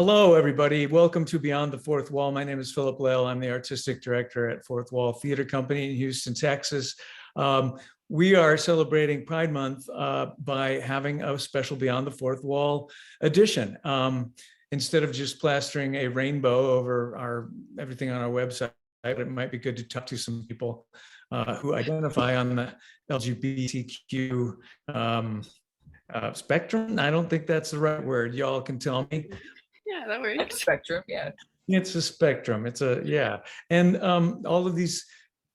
Hello, everybody. Welcome to Beyond the Fourth Wall. My name is Philip Lehl. I'm the artistic director at Fourth Wall Theater Company in Houston, Texas. We are celebrating Pride Month by having a special Beyond the Fourth Wall edition. Instead of just plastering a rainbow over everything on our website, it might be good to talk to some people who identify on the LGBTQ spectrum. I don't think that's the right word. Y'all can tell me. Yeah, that works. Spectrum, yeah. It's a spectrum. It's a, yeah. And all of these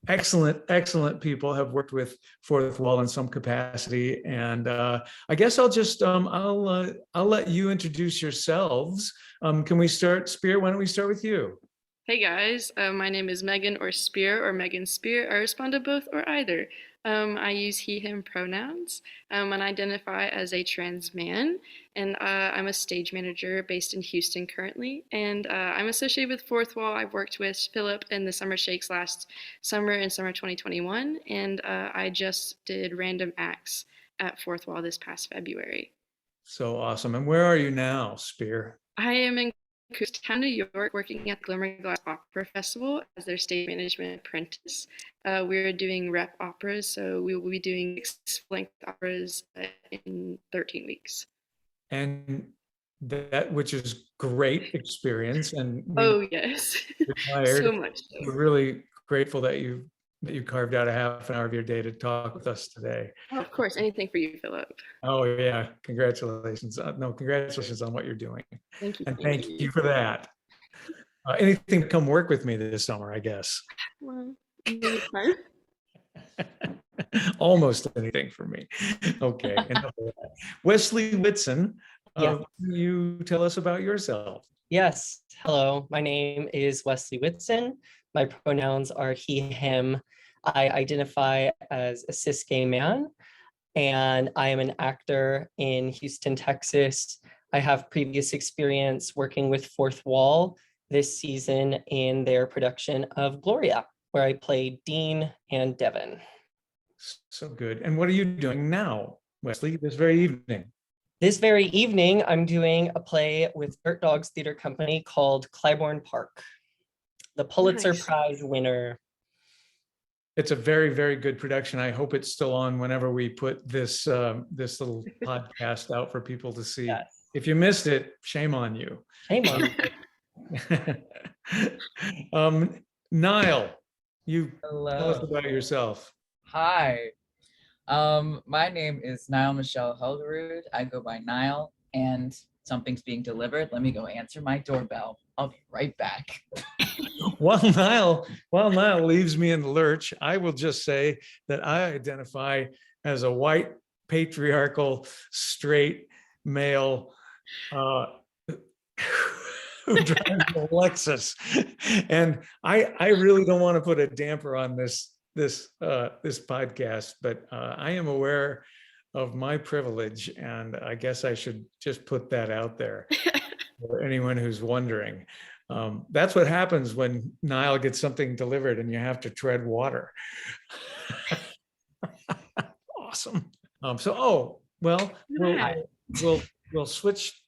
excellent people have worked with Fourth Wall in some capacity. And I guess I'll just, I'll let you introduce yourselves. Can we start, Spear? Why don't we start with you? Hey guys, my name is Megan or Spear or Megan Spear. I respond to both or either. I use he, him pronouns and identify as a trans man. And I'm a stage manager based in Houston currently. And I'm associated with Fourth Wall. I've worked with Philip in the Summer Shakes last summer in summer 2021. And I just did random acts at Fourth Wall this past February. So awesome. And where are you now, Spear? I am in Kutztown, New York, working at the Glimmer Glass Opera Festival as their stage management apprentice. We're doing rep operas, so we will be doing 6-length operas in 13 weeks. And that, which is great experience. And Yes, retired. So much so. We're really grateful that you carved out a half an hour of your day to talk with us today. Oh, of course, anything for you, Philip. Oh yeah, congratulations. Congratulations on what you're doing. Thank you. And thank you for that. Anything to come work with me this summer, I guess. Well, maybe fun. Almost anything for me. Okay. Wesley Whitson, Yeah. Can you tell us about yourself? Yes. Hello, my name is Wesley Whitson. My pronouns are he, him. I identify as a cis gay man, and I am an actor in Houston, Texas. I have previous experience working with Fourth Wall this season in their production of Gloria, where I played Dean and Devin. So good. And what are you doing now, Wesley, this very evening? This very evening, I'm doing a play with Dirt Dogs Theater Company called Clybourne Park, the Pulitzer Prize winner. It's a very, very good production. I hope it's still on whenever we put this this little podcast out for people to see. Yes. If you missed it, shame on you. Shame on you. Niall, Hello. Tell us about yourself. Hi. My name is Niall Michelle Helgerud. I go by Niall, and something's being delivered. Let me go answer my doorbell. I'll be right back. While Niall leaves me in the lurch, I will just say that I identify as a white, patriarchal, straight male who drives a Lexus. And I really don't want to put a damper on this podcast, but I am aware of my privilege, and I guess I should just put that out there for anyone who's wondering. That's what happens when Niall gets something delivered and you have to tread water. Awesome. We'll switch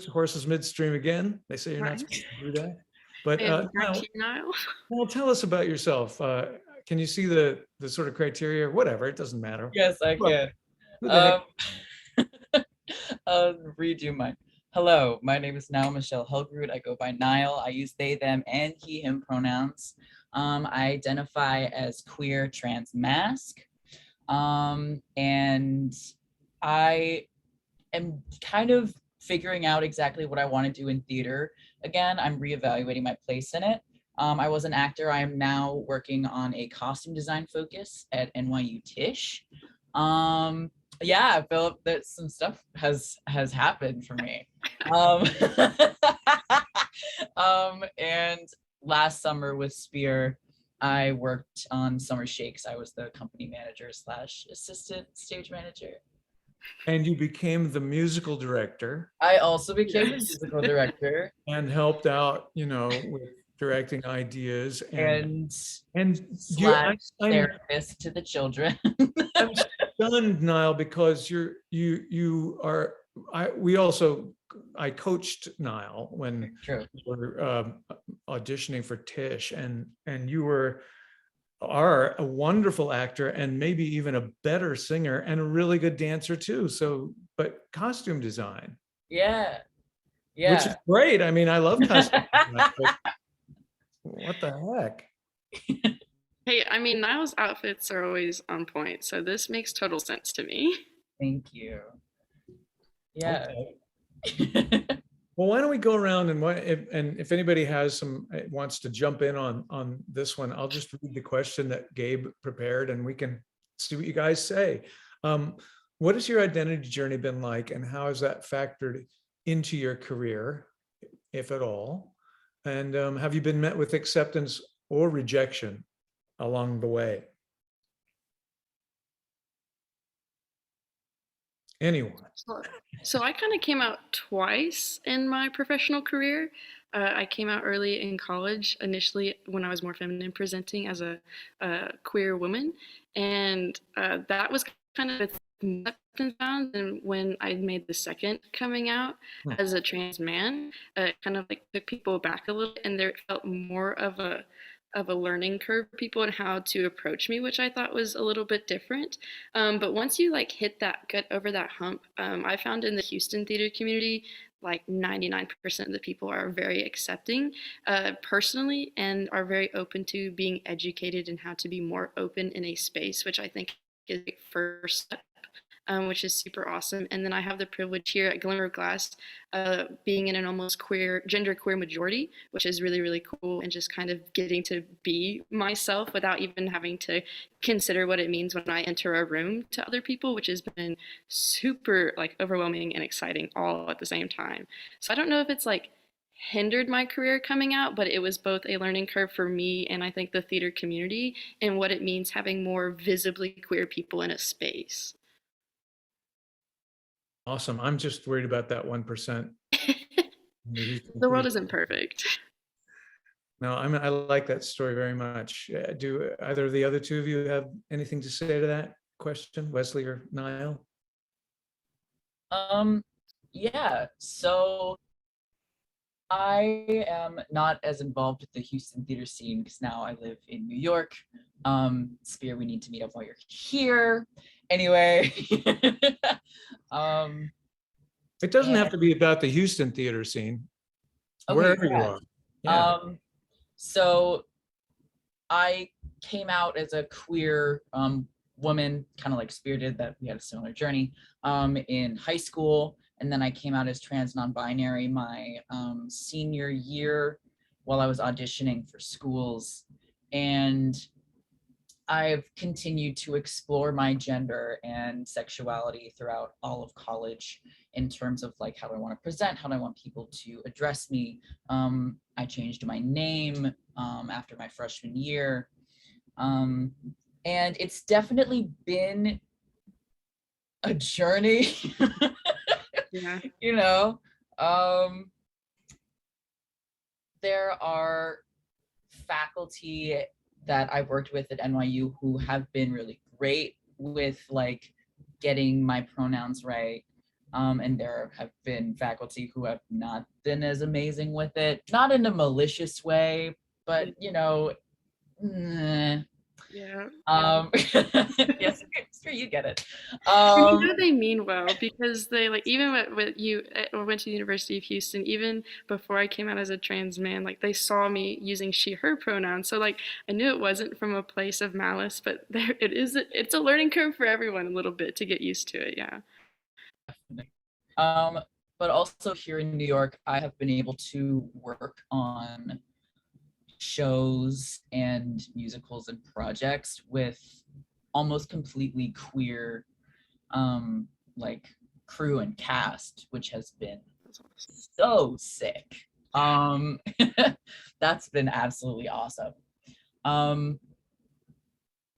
horses midstream again. They say you're not supposed to do that. But Niall, tell us about yourself. Can you see the sort of criteria? Whatever, it doesn't matter. Yes, I can. I'll redo mine. Hello, my name is Niall Michelle Helgerud. I go by Niall. I use they, them, and he, him pronouns. I identify as queer, trans, mask. And I am kind of figuring out exactly what I want to do in theater. Again, I'm reevaluating my place in it. I was an actor. I am now working on a costume design focus at NYU Tisch. Yeah, Philip, that some stuff has happened for me. And last summer with Spear, I worked on Summer Shakes. I was the company manager / assistant stage manager. And you became the musical director. I also became the musical director. And helped out, with directing ideas and therapist to the children. I'm stunned, Niall, because we also I coached Niall when True. we were auditioning for Tish, and you are a wonderful actor and maybe even a better singer and a really good dancer too. So, but costume design, Yeah. which is Yeah. great. I mean, I love costume design, but what the heck? Hey, I mean, Niall's outfits are always on point, so this makes total sense to me. Thank you. Yeah. Okay. Well, why don't we go around and if anybody has wants to jump in on this one, I'll just read the question that Gabe prepared and we can see what you guys say. What has your identity journey been like, and how has that factored into your career, if at all? And have you been met with acceptance or rejection along the way? Anyone? So I kind of came out twice in my professional career. I came out early in college, initially when I was more feminine presenting as a queer woman. And that was kind of a acceptance bound. And when I made the second coming out as a trans man, it kind of like took people back a little, and there felt more of a learning curve for people and how to approach me, which I thought was a little bit different. But once you like get over that hump, I found in the Houston theater community, like 99% of the people are very accepting personally, and are very open to being educated and how to be more open in a space, which I think is the first step. Which is super awesome. And then I have the privilege here at Glimmer of Glass, being in an almost gender queer majority, which is really, really cool. And just kind of getting to be myself without even having to consider what it means when I enter a room to other people, which has been super like overwhelming and exciting all at the same time. So I don't know if it's like hindered my career coming out, but it was both a learning curve for me and I think the theater community, and what it means having more visibly queer people in a space. Awesome. I'm just worried about that 1%. The world isn't perfect. No, I like that story very much. Do either of the other two of you have anything to say to that question, Wesley or Niall? Yeah, so I am not as involved with the Houston theater scene because now I live in New York. Spear, we need to meet up while you're here. Anyway, it doesn't have to be about the Houston theater scene, okay, wherever you are. Yeah. So I came out as a queer woman, kind of like Spear did, that we had a similar journey in high school. And then I came out as trans non-binary my senior year while I was auditioning for schools. And I've continued to explore my gender and sexuality throughout all of college in terms of like how do I want to present, how do I want people to address me. I changed my name after my freshman year. And it's definitely been a journey. Yeah. You know, there are faculty that I've worked with at NYU who have been really great with like getting my pronouns right. And there have been faculty who have not been as amazing with it, not in a malicious way, but you know, Yeah. yes, sure, you get it. And you know they mean well, because they like, even with you or went to the University of Houston, even before I came out as a trans man, like they saw me using she her pronouns, so like I knew it wasn't from a place of malice, but there it is. It's a learning curve for everyone a little bit to get used to it. Yeah. But also here in New York, I have been able to work on shows and musicals and projects with almost completely queer like crew and cast, which has been so sick. That's been absolutely awesome.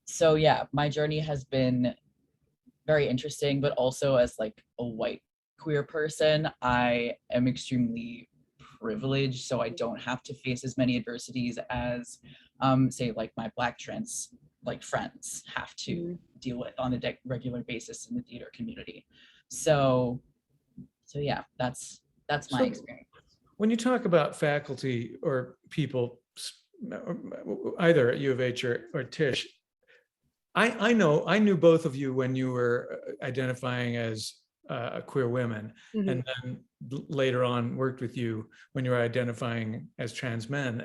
So yeah, my journey has been very interesting, but also as like a white queer person, I am extremely privileged, so I don't have to face as many adversities as say like my Black trans like friends have to deal with on a regular basis in the theater community. So yeah, that's That's my So experience. when you talk about faculty or people, either at U of H or Tisch, I knew both of you when you were identifying as queer women, Mhm. and then later on worked with you when you were identifying as trans men,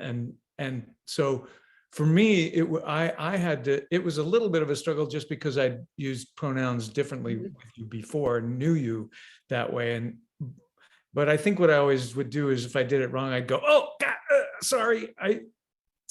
and so for me, I had to. It was a little bit of a struggle just because I used pronouns differently Mhm. with you before, and knew you that way, and but I think what I always would do is if I did it wrong, I'd go, "Oh God, sorry."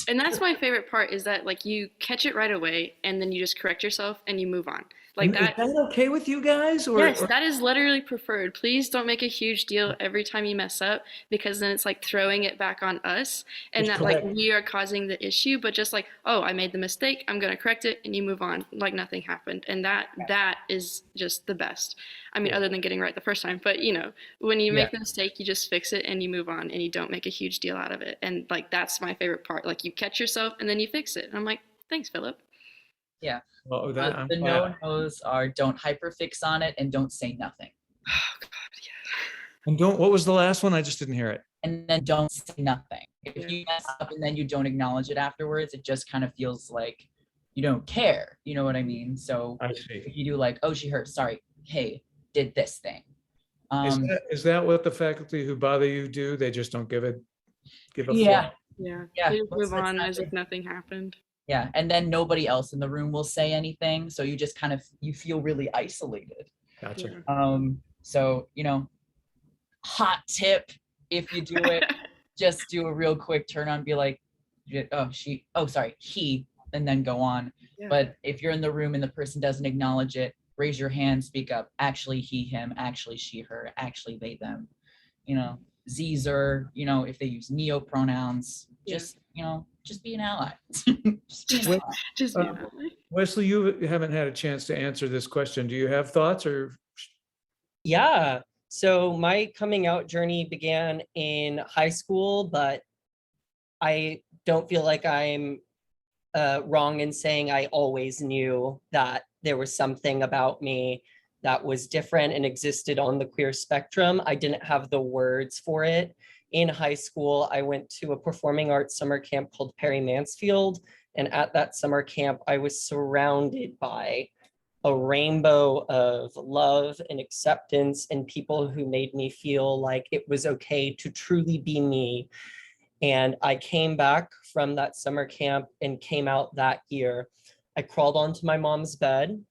And that's my favorite part is that like you catch it right away and then you just correct yourself and you move on. Like And is that. that okay with you guys, Yes, or that is literally preferred. Please don't make a huge deal every time you mess up because then it's like throwing it back on us and just that like correct? we are causing the issue, but just like, oh, I made the mistake, I'm gonna correct it and you move on like nothing happened. And that is just the best. I mean, Yeah. other than getting right the first time, but you know, when you Yeah. make the mistake, you just fix it and you move on and you don't make a huge deal out of it. And like that's my favorite part. Like you catch yourself and then you fix it. And I'm like, thanks, Philip. Yeah. Well, that I'm The glad. no-nos are don't hyperfix on it and don't say nothing. Oh God, yeah. And don't. What was the last one? I just didn't hear it. And then don't say nothing. If Yeah. you mess up and then you don't acknowledge it afterwards, it just kind of feels like you don't care. You know what I mean? So I see. if you do like, oh, she hurt, sorry, hey, did this thing. Is that what the faculty who bother you do? They just don't give a Yeah, fuck. Yeah. yeah. They just most move of the on time as if nothing happened. yeah, and then nobody else in the room will say anything, so you just kind of you feel really isolated. Gotcha. So hot tip, if you do it, just do a real quick turn on, be like, oh sorry, he, and then go on. Yeah. But if you're in the room and the person doesn't acknowledge it, raise your hand, speak up. Actually he, him, actually she, her, actually they, them. Z's or, if they use neo pronouns, Yeah. just be an ally. Just be an Just, ally. just be an ally. Wesley, you haven't had a chance to answer this question. Do you have thoughts or? Yeah. So my coming out journey began in high school, but I don't feel like I'm wrong in saying I always knew that there was something about me that was different and existed on the queer spectrum. I didn't have the words for it. In high school, I went to a performing arts summer camp called Perry Mansfield. And at that summer camp, I was surrounded by a rainbow of love and acceptance and people who made me feel like it was okay to truly be me. And I came back from that summer camp and came out that year. I crawled onto my mom's bed.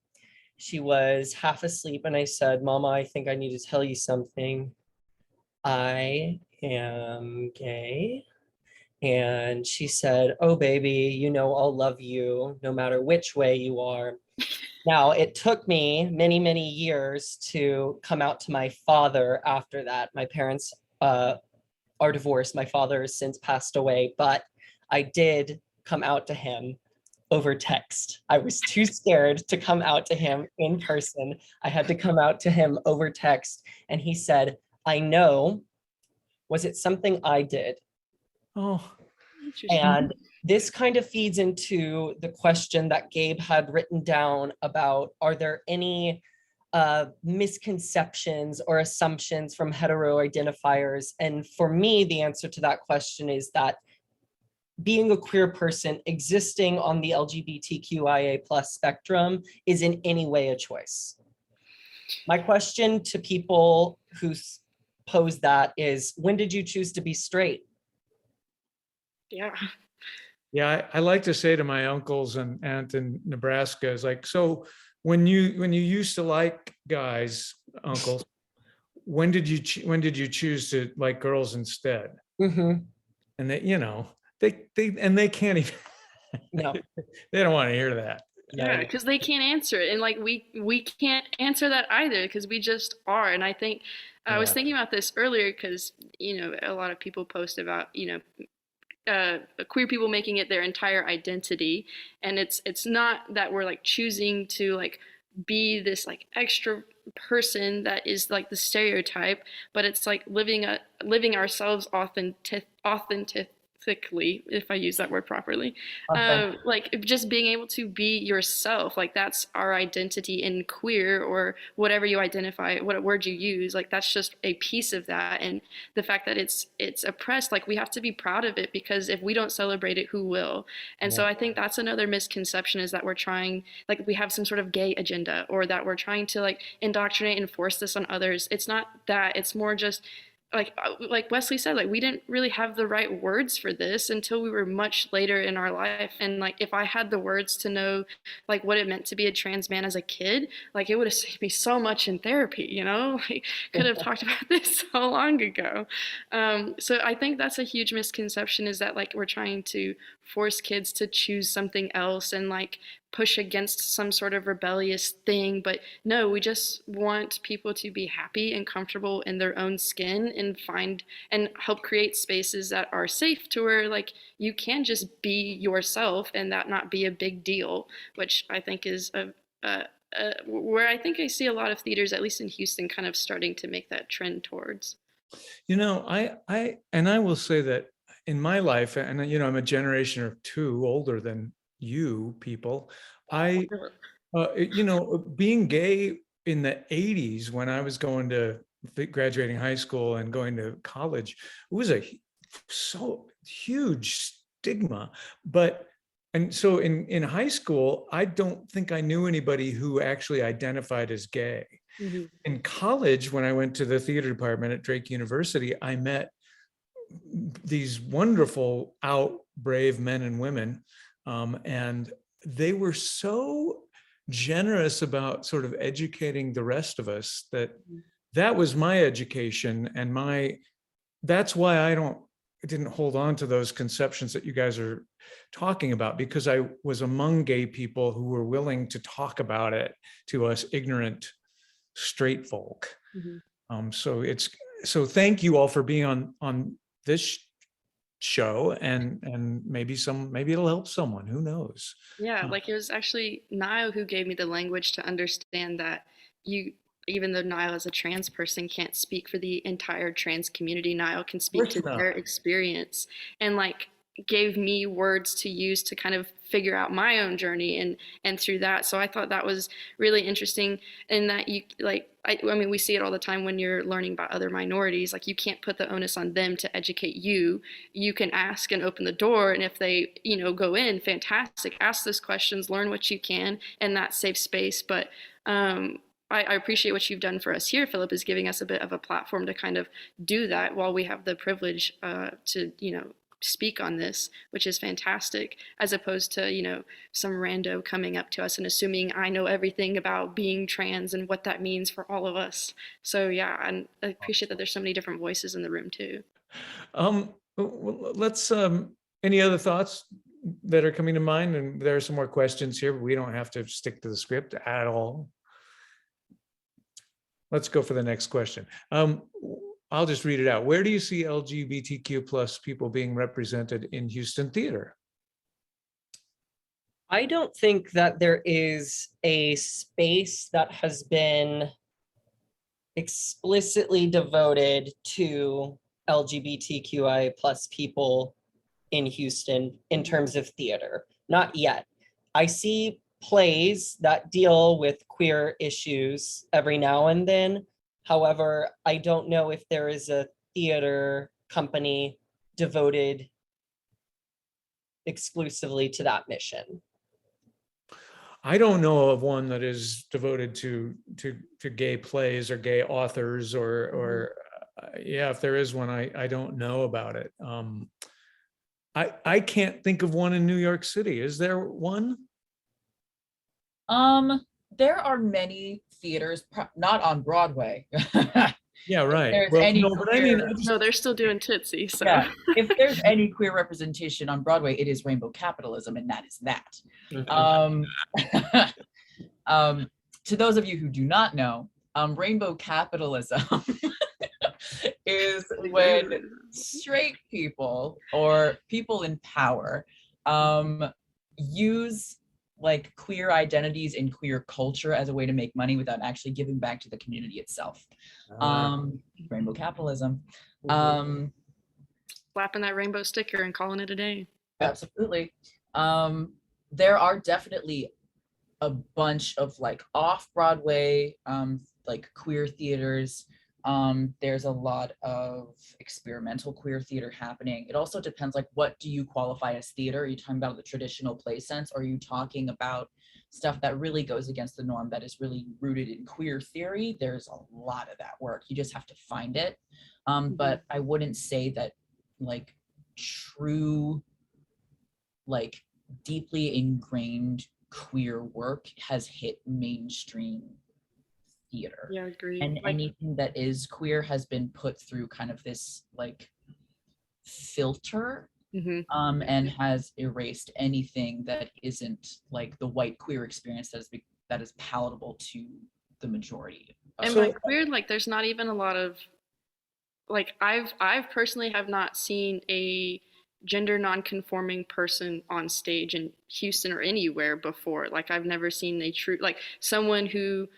She was half asleep and I said, Mama, I think I need to tell you something. I am gay. And she said, oh, baby, I'll love you no matter which way you are. Now, it took me many, many years to come out to my father after that. My parents are divorced. My father has since passed away, but I did come out to him over text. I was too scared to come out to him in person. I had to come out to him over text. And he said, I know, was it something I did? Oh, And this kind of feeds into the question that Gabe had written down about, are there any misconceptions or assumptions from hetero identifiers? And for me, the answer to that question is that being a queer person existing on the LGBTQIA+ spectrum is in any way a choice. My question to people who pose that is, when did you choose to be straight? Yeah. yeah. I like to say to my uncles and aunt in Nebraska is like, so when you used to like guys, uncles, when did you choose to like girls instead? Mm-hmm. And they can't even. No. They don't want to hear that. Yeah, because they can't answer it, and like we can't answer that either because we just are. And I think I was thinking about this earlier because a lot of people post about queer people making it their entire identity, and it's not that we're like choosing to like be this like extra person that is like the stereotype, but it's like living ourselves if I use that word properly. Authentic. Like just being able to be yourself, like that's our identity in queer or whatever you identify, what word you use, like that's just a piece of that. And the fact that it's oppressed, like we have to be proud of it, because if we don't celebrate it, who will? And so I think that's another misconception, is that we're trying, like we have some sort of gay agenda, or that we're trying to like indoctrinate and force this on others. It's not that. It's more just like Wesley said, like we didn't really have the right words for this until we were much later in our life. And like if I had the words to know like what it meant to be a trans man as a kid, like it would have saved me so much in therapy, you know, like could have talked about this so long ago. So I think that's a huge misconception, is that like we're trying to force kids to choose something else and like push against some sort of rebellious thing. But no, we just want people to be happy and comfortable in their own skin, and find and help create spaces that are safe, to where like you can just be yourself and that not be a big deal, which I think is where I think I see a lot of theaters, at least in Houston, kind of starting to make that trend towards. You know, I will say that in my life, and you know, I'm a generation or two older than you people. You know, being gay in the 80s, when I was going to graduating high school and going to college, it was a so huge stigma. But and so in high school, I don't think I knew anybody who actually identified as gay. In college, when I went to the theater department at Drake University, I met these wonderful, out, brave men and women, and they were so generous about sort of educating the rest of us, that was my education, and that's why I didn't hold on to those conceptions that you guys are talking about, because I was among gay people who were willing to talk about it to us ignorant straight folk. So thank you all for being on this show, and maybe it'll help someone, who knows. Yeah, like it was actually Niall who gave me the language to understand that even though Niall as a trans person can't speak for the entire trans community, Niall can speak to their experience, and like gave me words to use to kind of figure out my own journey, and through that. So I thought that was really interesting, in that you like, I mean, we see it all the time when you're learning about other minorities, like you can't put the onus on them to educate you. You can ask and open the door, and if they, you know, go in, fantastic, ask those questions, learn what you can in that safe space. But I appreciate what you've done for us here, Philip, is giving us a bit of a platform to kind of do that while we have the privilege to, you know, speak on this, which is fantastic, as opposed to, you know, some rando coming up to us and assuming I know everything about being trans and what that means for all of us. So yeah, and I appreciate that there's so many different voices in the room too. Let's any other thoughts that are coming to mind? And there are some more questions here, but we don't have to stick to the script at all. Let's go for the next question. I'll just read it out. Where do you see LGBTQ plus people being represented in Houston theater? I don't think that there is a space that has been explicitly devoted to LGBTQI plus people in Houston in terms of theater. Not yet. I see plays that deal with queer issues every now and then. However, I don't know if there is a theater company devoted exclusively to that mission. I don't know of one that is devoted to gay plays or gay authors, or yeah, if there is one, I don't know about it. I can't think of one in New York City. Is there one? There are many theaters, not on Broadway. Yeah, right. There's Well, any no, but I mean, No, they're still doing Tootsie. So yeah, if there's any queer representation on Broadway, it is rainbow capitalism, and that is that. To those of you who do not know, rainbow capitalism is when straight people or people in power use like queer identities and queer culture as a way to make money without actually giving back to the community itself. Rainbow capitalism. slapping that rainbow sticker and calling it a day. Absolutely. There are definitely a bunch of like off-Broadway, like queer theaters. There's a lot of experimental queer theater happening. It also depends, like, what do you qualify as theater? Are you talking about the traditional play sense? Or are you talking about stuff that really goes against the norm, that is really rooted in queer theory? There's a lot of that work. You just have to find it. But I wouldn't say that like true, like deeply ingrained queer work has hit mainstream theater. Yeah, agreed. And Like, anything that is queer has been put through kind of this like filter, and has erased anything that isn't like the white queer experience that is palatable to the majority. and by queer, like there's not even a lot of like I've personally have not seen a gender non-conforming person on stage in Houston or anywhere before. Like I've never seen a true like someone who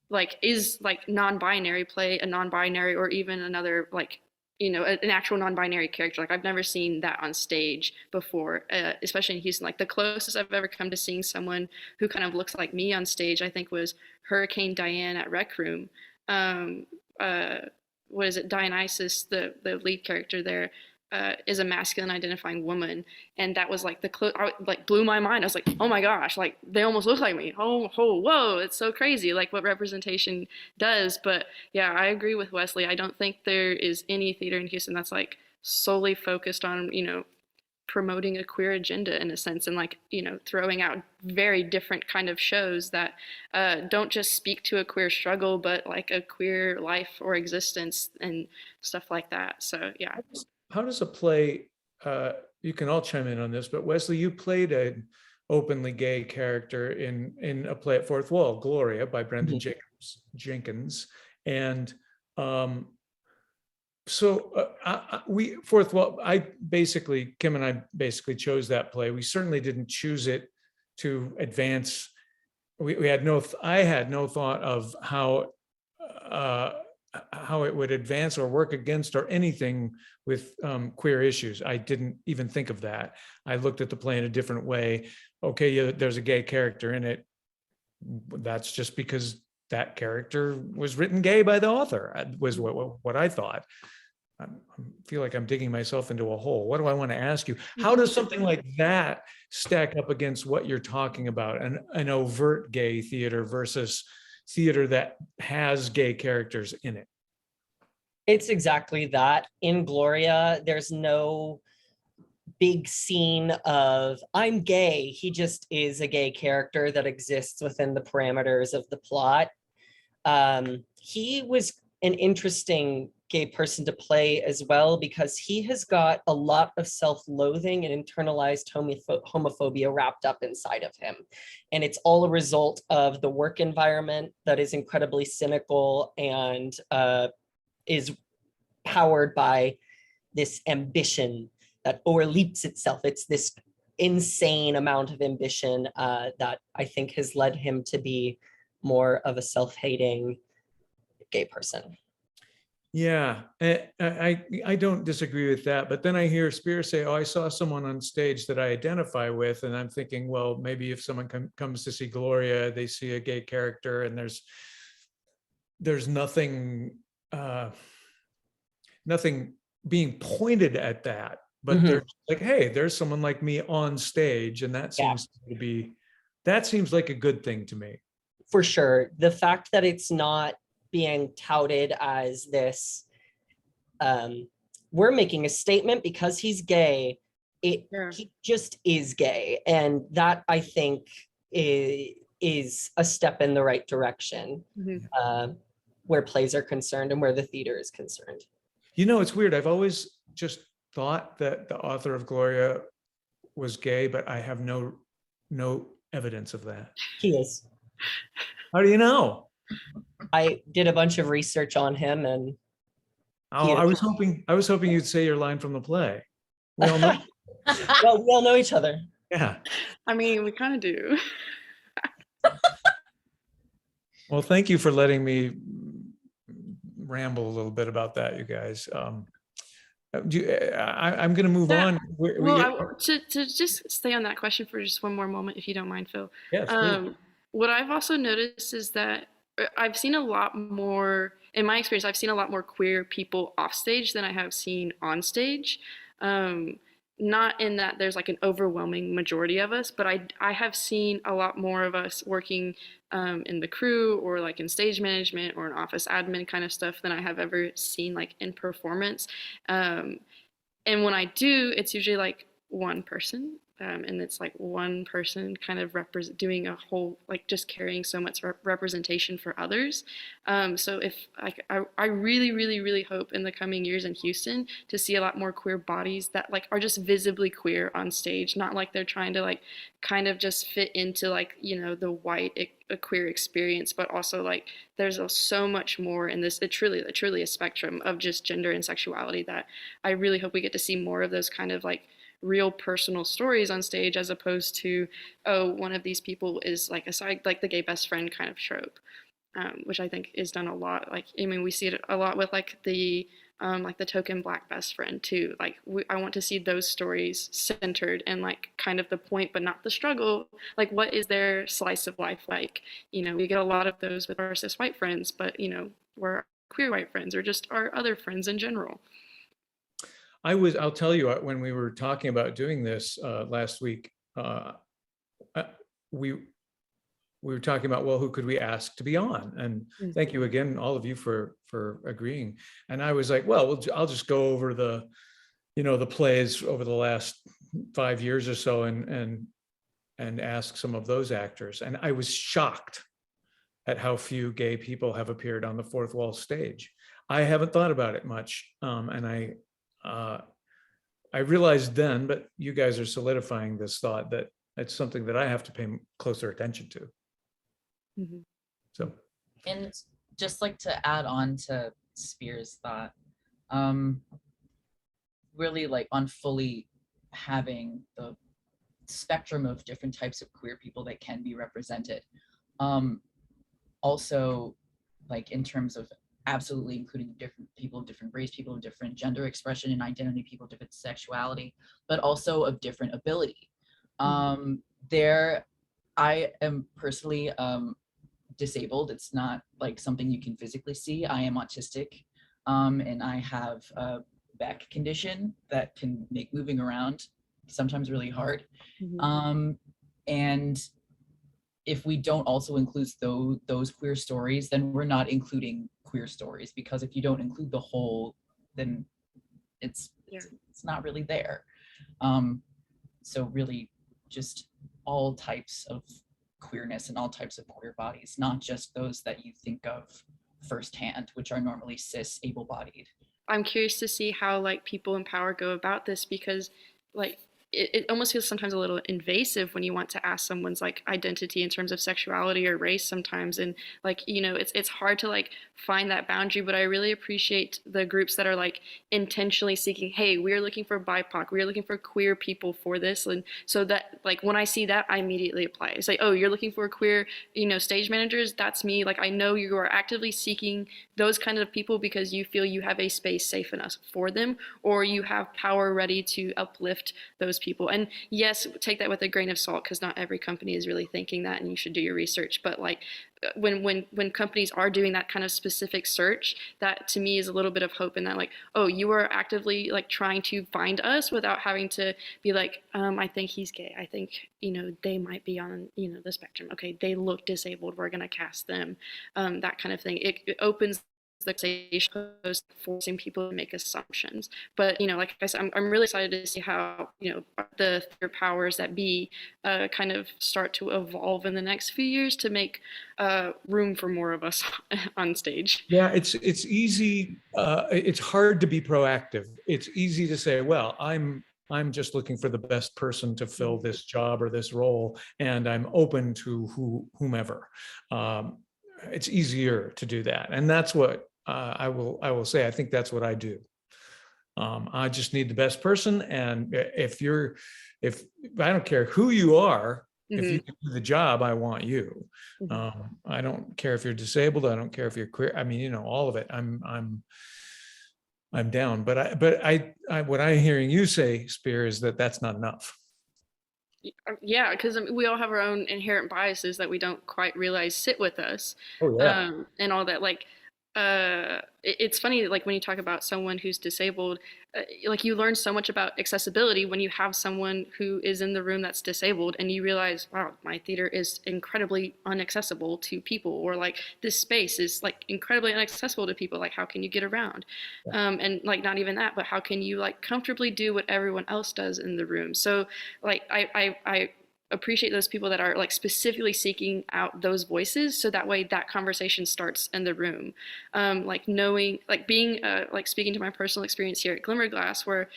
like is like non-binary play a non-binary or even another like an actual non-binary character. Like I've never seen that on stage before, especially in Houston. Like the closest I've ever come to seeing someone who kind of looks like me on stage, I think, was Hurricane Diane at Rec Room. Uh, what is it? Dionysus, the lead character there, is a masculine identifying woman, and that was like like blew my mind. I was like, oh my gosh, like they almost look like me. Oh, whoa, it's so crazy, like what representation does. But yeah, I agree with Wesley. I don't think there is any theater in Houston that's like solely focused on promoting a queer agenda in a sense, and like throwing out very different kind of shows that don't just speak to a queer struggle but like a queer life or existence and stuff like that. So yeah. How does a play, you can all chime in on this, but Wesley, you played an openly gay character in a play at Fourth Wall, Gloria, by Brendan Jenkins. And so Fourth Wall, Kim and I basically chose that play. We certainly didn't choose it to advance. I had no thought of how it would advance or work against or anything with queer issues. I didn't even think of that. I looked at the play in a different way. Okay, yeah, there's a gay character in it. That's just because that character was written gay by the author, was what I thought. I feel like I'm digging myself into a hole. What do I want to ask you? How does something like that stack up against what you're talking about, an overt gay theater versus theater that has gay characters in it? It's exactly that. In Gloria, there's no big scene of I'm gay. He just is a gay character that exists within the parameters of the plot. He was an interesting gay person to play as well, because he has got a lot of self-loathing and internalized homophobia wrapped up inside of him. And it's all a result of the work environment that is incredibly cynical and is powered by this ambition that overleaps itself. It's this insane amount of ambition that I think has led him to be more of a self-hating gay person. Yeah, I don't disagree with that. But then I hear Spear say, oh, I saw someone on stage that I identify with. And I'm thinking, well, maybe if someone comes to see Gloria, they see a gay character and there's nothing being pointed at that. But they're like, hey, there's someone like me on stage. And that seems like a good thing to me. For sure. The fact that it's not being touted as this, we're making a statement because he's gay. He just is gay. And that, I think, is a step in the right direction, where plays are concerned and where the theater is concerned. It's weird. I've always just thought that the author of Gloria was gay, but I have no evidence of that. He is. How do you know? I did a bunch of research on him, and I was hoping you'd say your line from the play. We all know. Well, we all know each other. Yeah. I mean, we kind of do. Well, thank you for letting me ramble a little bit about that, you guys. I'm going to move Yeah. on. Well, to just stay on that question for just one more moment, if you don't mind, Phil. Yes, please. What I've also noticed is that I've seen a lot more, in my experience, I've seen a lot more queer people off stage than I have seen on stage. Um, Not in that there's like an overwhelming majority of us, but I have seen a lot more of us working in the crew or like in stage management or in office admin kind of stuff than I have ever seen like in performance. Um, and when I do, it's usually like one person. And it's like one person kind of doing a whole, like just carrying so much representation for others. So if I really, really, really hope in the coming years in Houston to see a lot more queer bodies that like are just visibly queer on stage, not like they're trying to like kind of just fit into like, you know, the white a queer experience, but also like there's so much more in this, truly a spectrum of just gender and sexuality that I really hope we get to see more of those kind of like real personal stories on stage as opposed to, oh, one of these people is like a side, like the gay best friend kind of trope, which I think is done a lot. Like, I mean, we see it a lot with like the token black best friend too. Like, I want to see those stories centered and like kind of the point, but not the struggle. Like, what is their slice of life like? You know, we get a lot of those with our cis white friends, but you know, we're queer white friends or just our other friends in general. I'll tell you, when we were talking about doing this last week, we were talking about, well, who could we ask to be on? And thank you again, all of you, for agreeing. And I was like, well, I'll just go over the plays over the last 5 years or so and ask some of those actors. And I was shocked at how few gay people have appeared on the Fourth Wall stage. I haven't thought about it much, and I realized then, but you guys are solidifying this thought, that it's something that I have to pay closer attention to. Mm-hmm. So, and just like to add on to Spear's thought, really like on fully having the spectrum of different types of queer people that can be represented. Also, like in terms of absolutely including different people of different race, people of different gender expression and identity, people of different sexuality, but also of different ability. There, I am personally disabled. It's not like something you can physically see. I am autistic, and I have a back condition that can make moving around sometimes really hard. And if we don't also include those queer stories, then we're not including queer stories, because if you don't include the whole, then it's not really there. So really just all types of queerness and all types of queer bodies, not just those that you think of firsthand, which are normally cis able-bodied. I'm curious to see how like people in power go about this, because like it almost feels sometimes a little invasive when you want to ask someone's like identity in terms of sexuality or race sometimes, and like, you know, it's hard to like find that boundary. But I really appreciate the groups that are like intentionally seeking, hey, we're looking for BIPOC, we're looking for queer people for this. And so that like when I see that, I immediately apply. It's like, oh, you're looking for queer, you know, stage managers, that's me. Like, I know you are actively seeking those kind of people because you feel you have a space safe enough for them, or you have power ready to uplift those people. And yes, take that with a grain of salt, because not every company is really thinking that, and you should do your research. But like when companies are doing that kind of specific search, that to me is a little bit of hope in that, like, oh, you are actively like trying to find us without having to be like, I think he's gay, I think, you know, they might be on, you know, the spectrum, okay, they look disabled, we're gonna cast them, that kind of thing. It opens the conversation, forcing people to make assumptions. But, you know, like I said, I'm really excited to see how, you know, the theater powers that be kind of start to evolve in the next few years to make room for more of us on stage. Yeah, it's easy. It's hard to be proactive. It's easy to say, well, I'm just looking for the best person to fill this job or this role, and I'm open to whomever. It's easier to do that, and that's what I will say. I think that's what I do. I just need the best person, and if I don't care who you are, if you can do the job, I want you. I don't care if you're disabled. I don't care if you're queer. I mean, you know, all of it. I'm down. But what I'm hearing you say, Spear, is that that's not enough. Yeah, because we all have our own inherent biases that we don't quite realize sit with us, Oh yeah. and all that. Like, it's funny, like when you talk about someone who's disabled, like you learn so much about accessibility when you have someone who is in the room that's disabled, and you realize, wow, my theater is incredibly inaccessible to people, or like this space is like incredibly inaccessible to people. Like, how can you get around? And like not even that, but how can you like comfortably do what everyone else does in the room? So like I appreciate those people that are like specifically seeking out those voices, so that way that conversation starts in the room. Like knowing, like being like speaking to my personal experience here at Glimmerglass, where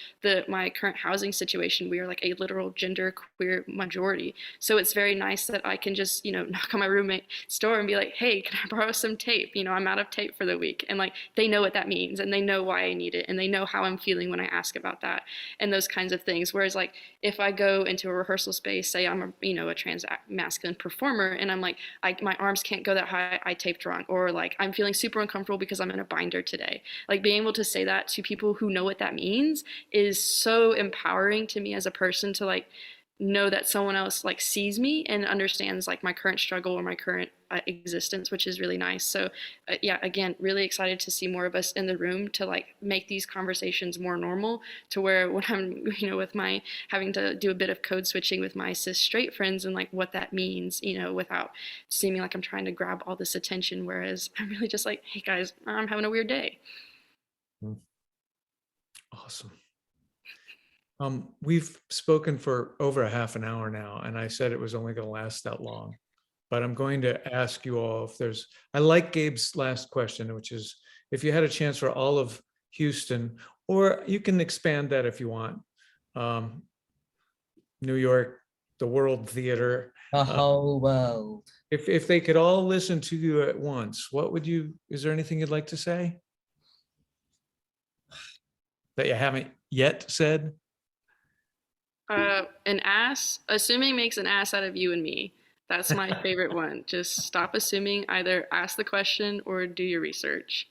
my current housing situation, we are like a literal gender queer majority. So it's very nice that I can just, you know, knock on my roommate's door and be like, hey, can I borrow some tape? You know, I'm out of tape for the week. And like they know what that means, and they know why I need it, and they know how I'm feeling when I ask about that, and those kinds of things. Whereas like if I go into a rehearsal space, say I'm a trans masculine performer, and I'm like, my arms can't go that high, I taped wrong, or like I'm feeling super uncomfortable because I'm in a binder today. Like being able to say that to people who know what that means is so empowering to me as a person, to like know that someone else like sees me and understands like my current struggle or my current existence, which is really nice. So yeah, again, really excited to see more of us in the room to like make these conversations more normal, to where when I'm, you know, with my having to do a bit of code switching with my cis straight friends and like what that means, you know, without seeming like I'm trying to grab all this attention, whereas I'm really just like, hey guys, I'm having a weird day. Awesome. We've spoken for over a half an hour now, and I said it was only going to last that long. But I'm going to ask you all if there's, I like Gabe's last question, which is if you had a chance for all of Houston, or you can expand that if you want, New York, the World Theater, The whole world. if they could all listen to you at once, what would you, is there anything you'd like to say that you haven't yet said? An ass, assuming makes an ass out of you and me. That's my favorite one. Just stop assuming, either ask the question or do your research.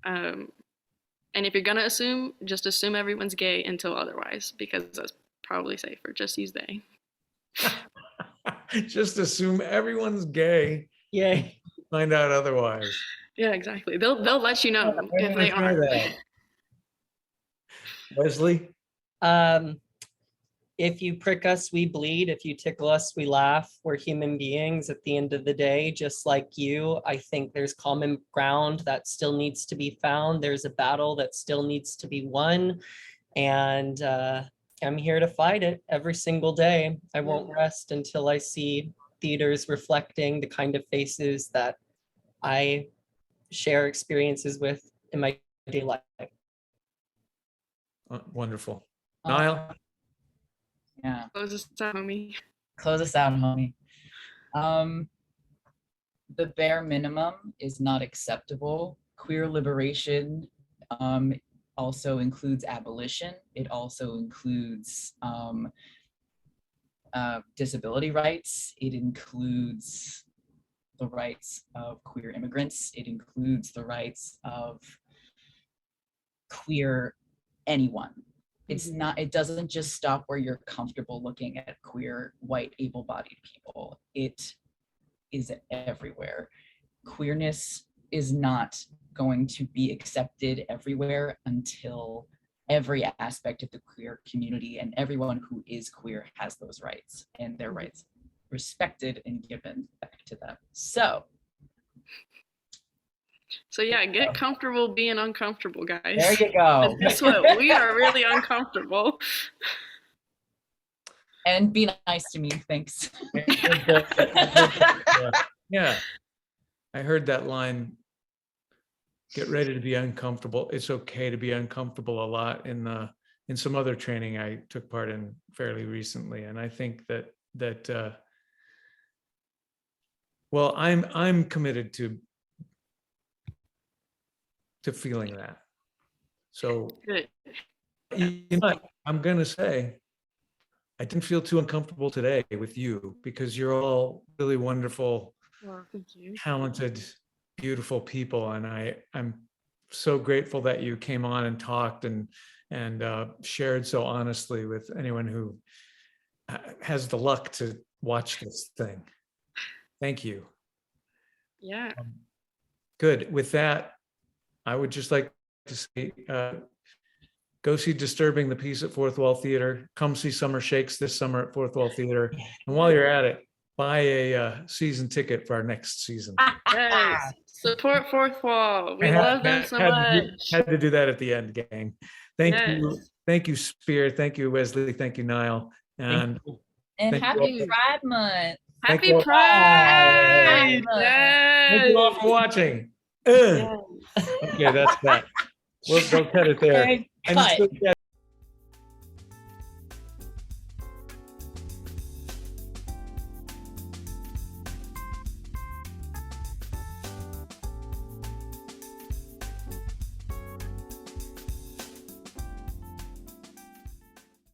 And if you're gonna assume, just assume everyone's gay until otherwise, because that's probably safer. Just use they. Just assume everyone's gay. Yay. Find out otherwise. Yeah, exactly. They'll let you know if they aren't. Wesley? If you prick us, we bleed. If you tickle us, we laugh. We're human beings at the end of the day, just like you. I think there's common ground that still needs to be found. There's a battle that still needs to be won. And I'm here to fight it every single day. I won't rest until I see theaters reflecting the kind of faces that I share experiences with in my daily life. Wonderful. Niall? Yeah. Close us out, homie. Close us out, homie. The bare minimum is not acceptable. Queer liberation also includes abolition. It also includes disability rights. It includes the rights of queer immigrants. It includes the rights of queer anyone. It's not, it doesn't just stop where you're comfortable looking at queer, white, able-bodied people. It is everywhere. Queerness is not going to be accepted everywhere until every aspect of the queer community and everyone who is queer has those rights, and their rights respected and given back to them. So yeah, get comfortable being uncomfortable, guys. there you go. Guess what? We are really uncomfortable. And be nice to me, thanks. Yeah, I heard that line. Get ready to be uncomfortable. It's okay to be uncomfortable a lot in some other training I took part in fairly recently, and I think that well, I'm committed to feeling that. So Good. you know what? I'm gonna say I didn't feel too uncomfortable today with you, because you're all really wonderful, Well, thank you. talented, beautiful people, and I'm so grateful that you came on and talked and shared so honestly with anyone who has the luck to watch this thing. Thank you. Yeah. Good. With that, I would just like to say, go see Disturbing the Peace at Fourth Wall Theater. Come see Summer Shakes this summer at Fourth Wall Theater. And while you're at it, buy a season ticket for our next season. Yes. Support Fourth Wall. We love them so much. Had to do that at the end, gang. Thank you. Yes. Thank you, Spear. Thank you, Wesley. Thank you, Niall. And thank happy you. Pride Month. Thank Happy you all. Pride. Thank you all for watching. Yes. Okay, that's that. We'll cut it there. Okay, And cut. so, yeah,